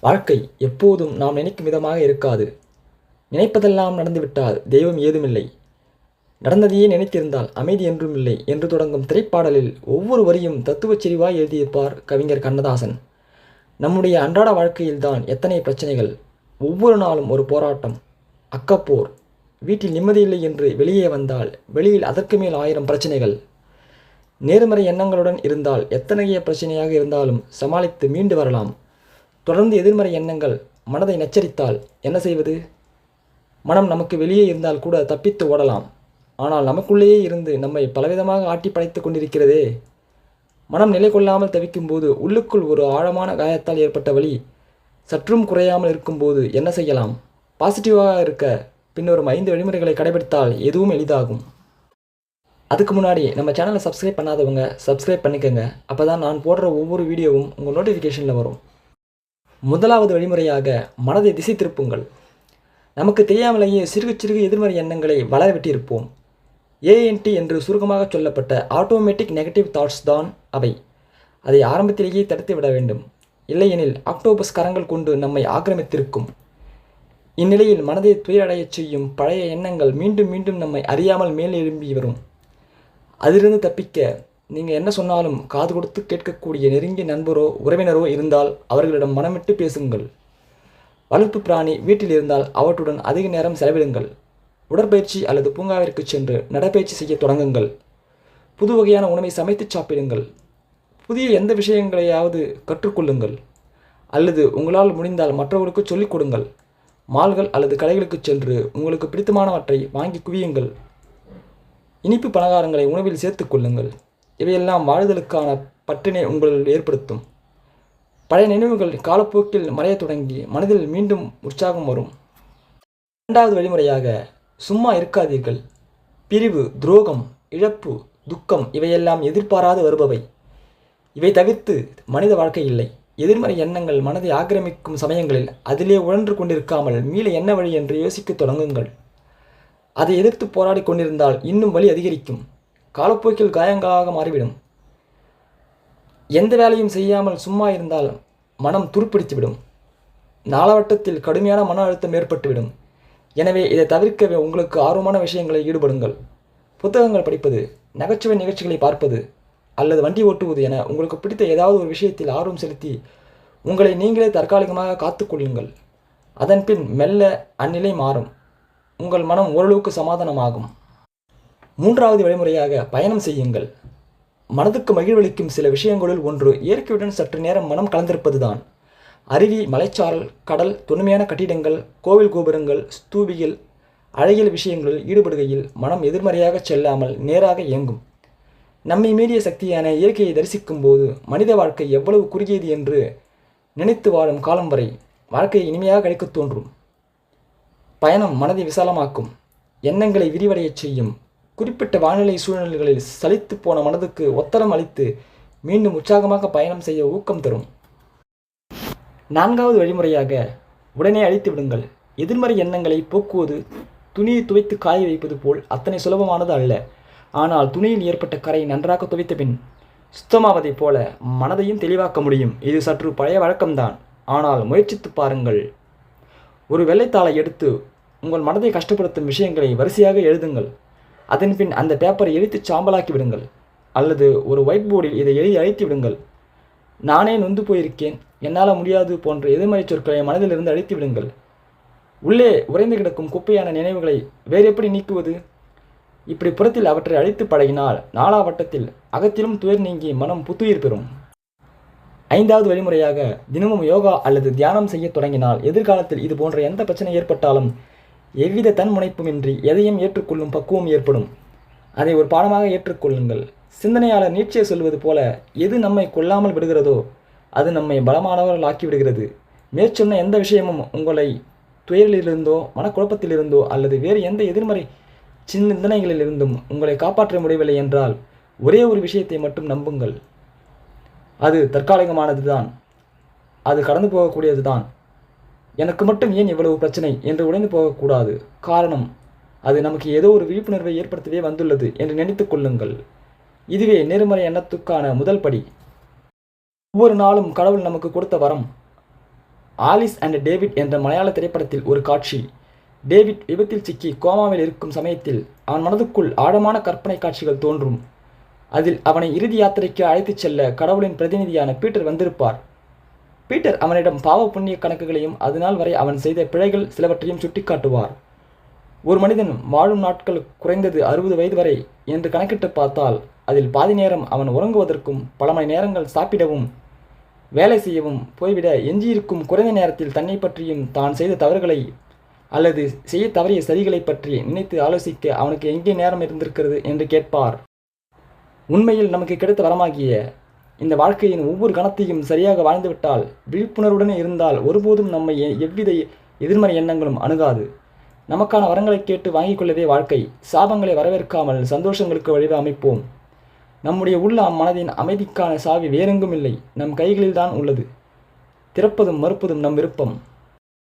வாழ்க்கை எப்போதும் நாம் நினைக்கும் விதமாக இருக்காது. நினைப்பதெல்லாம் நடந்துவிட்டால் தெய்வம் ஏதுமில்லை. நடந்ததையே நினைத்திருந்தால் அமைதி என்றும் இல்லை என்று தொடங்கும் திரைப்பாடலில் ஒவ்வொரு வரியும் தத்துவச் செறிவாய் எழுதியிருப்பார் கவிஞர் கண்ணதாசன். நம்முடைய அன்றாட வாழ்க்கையில்தான் எத்தனை பிரச்சனைகள். ஒவ்வொரு நாளும் ஒரு போராட்டம், அக்கப்போர். வீட்டில் நிம்மதியில்லை என்று வெளியே வந்தால் வெளியில் அதற்கு மேல் 1000 பிரச்சனைகள். நேர்மறை எண்ணங்களுடன் இருந்தால் எத்தனைய பிரச்சனையாக இருந்தாலும் சமாளித்து மீண்டு வரலாம். தொடர்ந்து எதிர்மறை எண்ணங்கள் மனதை நச்சரித்தால் என்ன செய்வது? மனம் நமக்கு வெளியே இருந்தால் கூட தப்பித்து ஓடலாம். ஆனால் நமக்குள்ளேயே இருந்து நம்மை பலவிதமாக ஆட்டி படைத்து கொண்டிருக்கிறதே. மனம் நிலை கொள்ளாமல் தவிக்கும்போது, உள்ளுக்குள் ஒரு ஆழமான காயத்தால் ஏற்பட்ட வலி சற்றும் குறையாமல் இருக்கும்போது என்ன செய்யலாம்? பாசிட்டிவாக இருக்க பின்வரும் 5 வழிமுறைகளை கடைபிடித்தால் எதுவும் எளிதாகும். அதுக்கு முன்னாடி நம்ம சேனலை சப்ஸ்கிரைப் பண்ணாதவங்க சப்ஸ்கிரைப் பண்ணிக்கோங்க. அப்போ தான் நான் போடுற ஒவ்வொரு வீடியோவும் உங்கள் நோட்டிஃபிகேஷனில் வரும். முதலாவது வழிமுறையாக மனதை திசை திருப்புங்கள். நமக்கு தெரியாமலேயே சிறுகு சிறுகு எதிர்மறை எண்ணங்களை வளரவிட்டிருப்போம். ANT என்று சுருக்கமாக சொல்லப்பட்ட ஆட்டோமேட்டிக் நெகட்டிவ் தாட்ஸ் தான் அவை. அதை ஆரம்பத்திலேயே தடுத்து விட வேண்டும். இல்லையெனில் ஆக்டோபஸ் கரங்கள் கொண்டு நம்மை ஆக்கிரமித்திருக்கும். இந்நிலையில் மனதை துயரடையச் செய்யும் பழைய எண்ணங்கள் மீண்டும் மீண்டும் நம்மை அறியாமல் மேல் எழும்பி வரும். அதிலிருந்து தப்பிக்க நீங்கள் என்ன சொன்னாலும் காது கொடுத்து கேட்கக்கூடிய நெருங்கிய நண்பரோ உறவினரோ இருந்தால் அவர்களிடம் மனமிட்டு பேசுங்கள். வளர்ப்பு பிராணி வீட்டில் இருந்தால் அவற்றுடன் அதிக நேரம் செலவிடுங்கள். உடற்பயிற்சி அல்லது பூங்காவிற்கு சென்று நடைப்பயிற்சி செய்ய தொடங்குங்கள். புது வகையான உணவை சமைத்து சாப்பிடுங்கள். புதிய எந்த விஷயங்களையாவது கற்றுக்கொள்ளுங்கள். அல்லது உங்களால் முடிந்தால் மற்றவர்களுக்கு சொல்லிக் கொடுங்கள். மால்கள் அல்லது கடைகளுக்கு சென்று உங்களுக்கு பிடித்தமானவற்றை வாங்கி குவியுங்கள். இனிப்பு பலகாரங்களை உணவில் சேர்த்து கொள்ளுங்கள். இவையெல்லாம் வாழ்தலுக்கான பற்றினை உங்களில் ஏற்படுத்தும். பழைய நினைவுகள் காலப்போக்கில் மறைய தொடங்கி மனதில் மீண்டும் உற்சாகம் வரும். இரண்டாவது வழிமுறையாக சும்மா இருக்காதீர்கள். பிரிவு, துரோகம், இழப்பு, துக்கம் இவையெல்லாம் எதிர்பாராது வருபவை. இவை தவிர்த்து மனித வாழ்க்கை இல்லை. எதிர்மறை எண்ணங்கள் மனதை ஆக்கிரமிக்கும் சமயங்களில் அதிலே உழன்று கொண்டிருக்காமல் மீள என்ன வழி என்று யோசிக்க தொடங்குங்கள். அதை எதிர்த்து போராடி கொண்டிருந்தால் இன்னும் வலி அதிகரிக்கும். காலப்போக்கில் காயங்களாக மாறிவிடும். எந்த வேலையும் செய்யாமல் சும்மா இருந்தால் மனம் துருப்பிடித்துவிடும். நாளவட்டத்தில் கடுமையான மன அழுத்தம் ஏற்பட்டுவிடும். எனவே இதை தவிர்க்க உங்களுக்கு ஆர்வமான விஷயங்களில் ஈடுபடுங்கள். புத்தகங்கள் படிப்பது, நகைச்சுவை நிகழ்ச்சிகளை பார்ப்பது அல்லது வண்டி ஓட்டுவது என உங்களுக்கு பிடித்த ஏதாவது ஒரு விஷயத்தில் ஆர்வம் செலுத்தி உங்களை நீங்களே தற்காலிகமாக காத்துக்கொள்ளுங்கள். அதன்பின் மெல்ல அந்நிலை மாறும். உங்கள் மனம் ஓரளவுக்கு சமாதானமாகும். மூன்றாவது வழிமுறையாக பயணம் செய்யுங்கள். மனதுக்கு மகிழ்வளிக்கும் சில விஷயங்களுள் ஒன்று இயற்கையுடன் சற்று நேரம் மனம் கலந்திருப்பதுதான். அருவி, மலைச்சாரல், கடல், தொன்மையான கட்டிடங்கள், கோவில் கோபுரங்கள், ஸ்தூபிகள், அழகியல் விஷயங்களில் ஈடுபடுகையில் மனம் எதிர்மறையாக செல்லாமல் நேராக இயங்கும். நம்மை மீறிய சக்தியான இயற்கையை தரிசிக்கும் போது மனித வாழ்க்கை எவ்வளவு குறுகியது என்று நினைத்து வாழும் காலம் வரை வாழ்க்கையை இனிமையாக கழிக்கத் தோன்றும். பயணம் மனதை விசாலமாக்கும். எண்ணங்களை விரிவடையச் செய்யும். குறிப்பிட்ட வானிலை சூழ்நிலைகளில் சலித்து போன மனதுக்கு ஒத்தரம் அளித்து மீண்டும் உற்சாகமாக பயணம் செய்ய ஊக்கம் தரும். நான்காவது வழிமுறையாக உடனே அழித்து விடுங்கள். எதிர்மறை எண்ணங்களை போக்குவது துணியை துவைத்து காய வைப்பது போல் அத்தனை சுலபமானது அல்ல. ஆனால் துணியில் ஏற்பட்ட கரை நன்றாக துவைத்த பின் சுத்தமாவதைப் போல மனதையும் தெளிவாக்க முடியும். இது சற்று பழைய வழக்கம்தான், ஆனால் முயற்சித்து பாருங்கள். ஒரு வெள்ளைத்தாளை எடுத்து உங்கள் மனதை கஷ்டப்படுத்தும் விஷயங்களை வரிசையாக எழுதுங்கள். அதன்பின் அந்த பேப்பரை எரித்து சாம்பலாக்கி விடுங்கள். அல்லது ஒரு ஒயிட் போர்டில் இதை எழுதி அழித்து விடுங்கள். நானே நொந்து போயிருக்கேன், என்னால் முடியாது போன்ற எதிர்மறை சொற்களை மனதிலிருந்து அழித்து விடுங்கள். உள்ளே உறைந்து கிடக்கும் குப்பையான நினைவுகளை வேறு எப்படி நீக்குவது? இப்படி புறத்தில் அவற்றை அழித்து பழகினால் நாளாவட்டத்தில் அகத்திலும் துயர் நீங்கி மனம் புத்துயிர் பெறும். ஐந்தாவது வழிமுறையாக தினமும் யோகா அல்லது தியானம் செய்ய தொடங்கினால் எதிர்காலத்தில் இது போன்ற எந்த பிரச்சனை ஏற்பட்டாலும் எவ்வித தன்முனைப்புமின்றி எதையும் ஏற்றுக்கொள்ளும் பக்குவம் ஏற்படும். அதை ஒரு பாடமாக ஏற்றுக்கொள்ளுங்கள். சிந்தனையாளர் நீட்சே சொல்வது போல, எது நம்மை கொல்லாமல் விடுகிறதோ அது நம்மை பலமானவர்கள் ஆக்கிவிடுகிறது. மேற்சொன்ன எந்த விஷயமும் உங்களை துயரிலிருந்தோ மனக்குழப்பத்திலிருந்தோ அல்லது வேறு எந்த எதிர்மறை சிந்தனைகளிலிருந்தும் உங்களை காப்பாற்ற முடியவில்லை என்றால் ஒரே ஒரு விஷயத்தை மட்டும் நம்புங்கள். அது தற்காலிகமானது தான். அது கடந்து போகக்கூடியது தான். எனக்கு மட்டும் ஏன் இவ்வளவு பிரச்சனை என்று உடைந்து போகக்கூடாது. காரணம், அது நமக்கு ஏதோ ஒரு விழிப்புணர்வை ஏற்படுத்தவே வந்துள்ளது என்று நினைத்து கொள்ளுங்கள். இதுவே நேர்மறை எண்ணத்துக்கான முதல் படி. ஒவ்வொரு நாளும் கடவுள் நமக்கு கொடுத்த வரம். ஆலிஸ் அண்ட் டேவிட் என்ற மலையாள திரைப்படத்தில் ஒரு காட்சி. டேவிட் விபத்தில் சிக்கி கோமாவில் இருக்கும் சமயத்தில் அவன் மனதுக்குள் ஆழமான கற்பனை காட்சிகள் தோன்றும். அதில் அவனை இறுதி யாத்திரைக்கு அழைத்துச் செல்ல கடவுளின் பிரதிநிதியான பீட்டர் வந்திருப்பார். பீட்டர் அவனிடம் பாவ புண்ணிய கணக்குகளையும் அதுநாள் வரை அவன் செய்த பிழைகள் சிலவற்றையும் சுட்டிக்காட்டுவார். ஒரு மனிதன் வாழும் நாட்கள் குறைந்தது 60 வயது வரை என்று கணக்கிட்டு பார்த்தால் அதில் பாதி நேரம் அவன் உறங்குவதற்கும் பல மணி நேரங்கள் சாப்பிடவும் வேலை செய்யவும் போய்விட எஞ்சியிருக்கும் குறைந்த நேரத்தில் தன்னை பற்றியும் தான் செய்த தவறுகளை அல்லது செய்ய தவறிய சரிகளை பற்றி நினைத்து ஆலோசிக்க அவனுக்கு எங்கே நேரம் இருந்திருக்கிறது என்று கேட்பார். உண்மையில் நமக்கு கிடைத்த வரமாகிய இந்த வாழ்க்கையின் ஒவ்வொரு கணத்தையும் சரியாக வாழ்ந்துவிட்டால், விழிப்புணர்வுடன் இருந்தால் ஒருபோதும் நம்மை எவ்வித எதிர்மறை எண்ணங்களும் அணுகாது. நமக்கான வரங்களை கேட்டு வாங்கிக் கொள்ளவே வாழ்க்கை. சாபங்களை வரவேற்காமல் சந்தோஷங்களுக்கு வழிவ அமைப்போம். நம்முடைய உள்ள மனதின் அமைதிக்கான சாவி வேறெங்கும் இல்லை, நம் கைகளில்தான் உள்ளது. திறப்பதும் மறுப்பதும் நம் விருப்பம்.